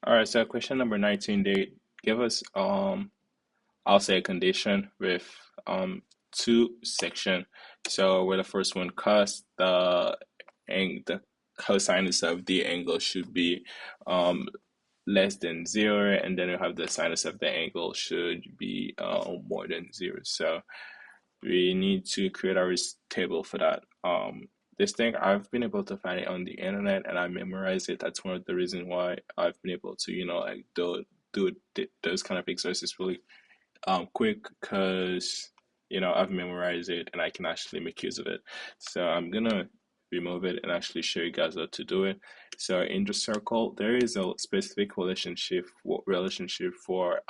All right, so question number 19, they give us I'll say a condition with two section. So where the first one cos the cosinus of the angle should be um less than zero, and then we have the sinus of the angle should be more than zero. So we need to create a risk table for that. This thing I've been able to find it on the internet and I memorized it. That's one of the reasons why I've been able to, like do those kind of exercises really quick because I've memorized it and I can actually make use of it. So I'm gonna remove it and actually show you guys how to do it. So in the circle, there is a specific relationship for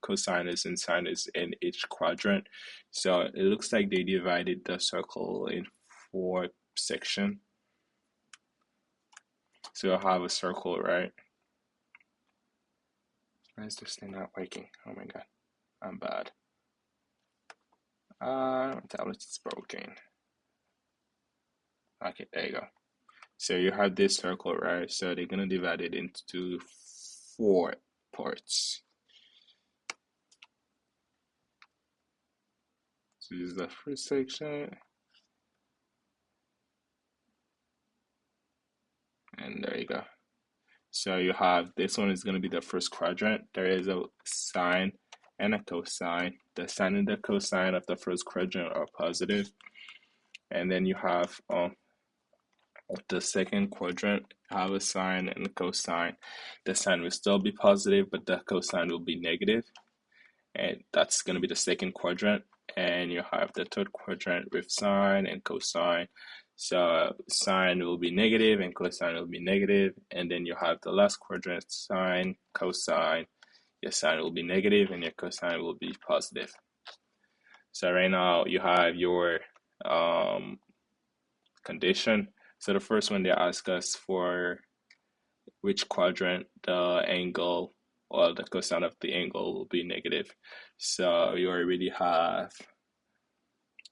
cosinus and sinus in each quadrant. So it looks like they divided the circle in four sections. So I have a circle, right? Why is this thing not working? Oh my god, I'm bad. My tablet is broken. Okay, there you go. So you have this circle, right? So they're gonna divide it into four parts. So this is the first section, and there you go. So you have this one is gonna be the first quadrant. There is a sine and a cosine. The sine and the cosine of the first quadrant are positive, and then you have the second quadrant have a sine and a cosine. The sine will still be positive, but the cosine will be negative, and that's going to be the second quadrant. And you have the third quadrant with sine and cosine. So sine will be negative and cosine will be negative, and then you have the last quadrant, sine, cosine. Your sine will be negative and your cosine will be positive. So right now you have your um, condition. So the first one they ask us for which quadrant the angle or the cosine of the angle will be negative. So you already have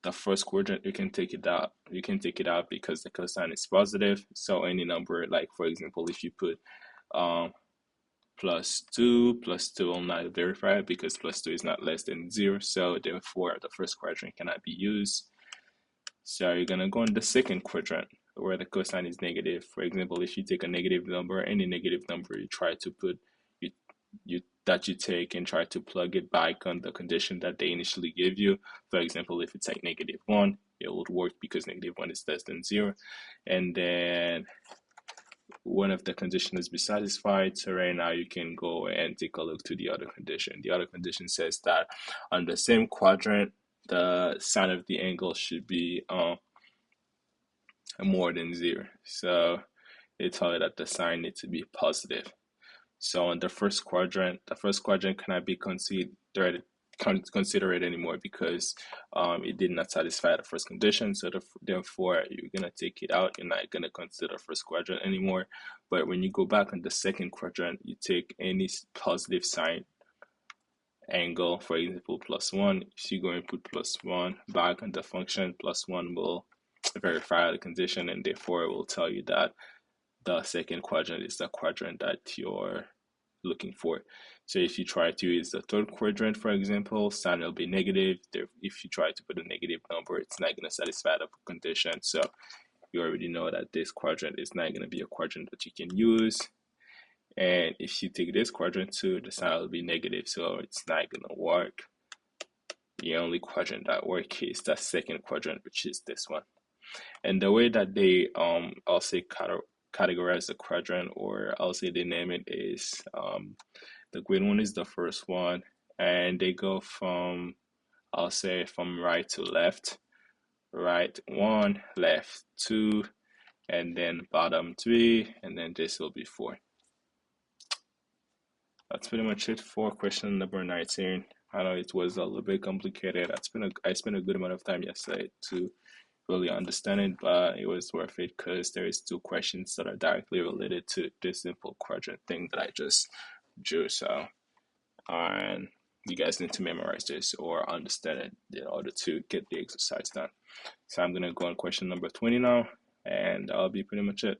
the first quadrant, you can take it out. You can take it out because the cosine is positive. So any number, like for example, if you put um, plus 2 will not verify it because plus 2 is not less than 0. So therefore, the first quadrant cannot be used. So you're gonna go in the second quadrant where the cosine is negative. For example, if you take a negative number, any negative number you try to put you you take and try to plug it back on the condition that they initially give you. For example, if it's like -1, it would work because -1 is less than 0. And then one of the conditions is be satisfied. So right now you can go and take a look to the other condition. The other condition says that on the same quadrant, the sine of the angle should be more than 0. So they tell you that the sine needs to be positive. So on the first quadrant cannot be considered anymore because it did not satisfy the first condition. So therefore, you're gonna take it out. You're not gonna consider first quadrant anymore. But when you go back on the second quadrant, you take any positive sign angle, for example, +1. If you go and put +1 back on the function, +1 will verify the condition, and therefore it will tell you that the second quadrant is the quadrant that you're looking for. So if you try to use the third quadrant, for example, sine will be negative. If you try to put a negative number, it's not going to satisfy the condition. So you already know that this quadrant is not going to be a quadrant that you can use. And if you take this quadrant too, the sine will be negative, so it's not going to work. The only quadrant that works is the second quadrant, which is this one. And the way that they I'll say categorize the quadrant, or I'll say they name it, is the green one is the first one, and they go from, I'll say, from right to left. Right 1, left 2, and then bottom 3, and then this will be 4. That's pretty much it for question number 19. I know it was a little bit complicated. I spent a good amount of time yesterday to really understand it, but it was worth it because there is two questions that are directly related to this simple quadrant thing that I just drew. So, and you guys need to memorize this or understand it in order to get the exercise done. So I'm gonna go on question number 20 now, and that'll be pretty much it.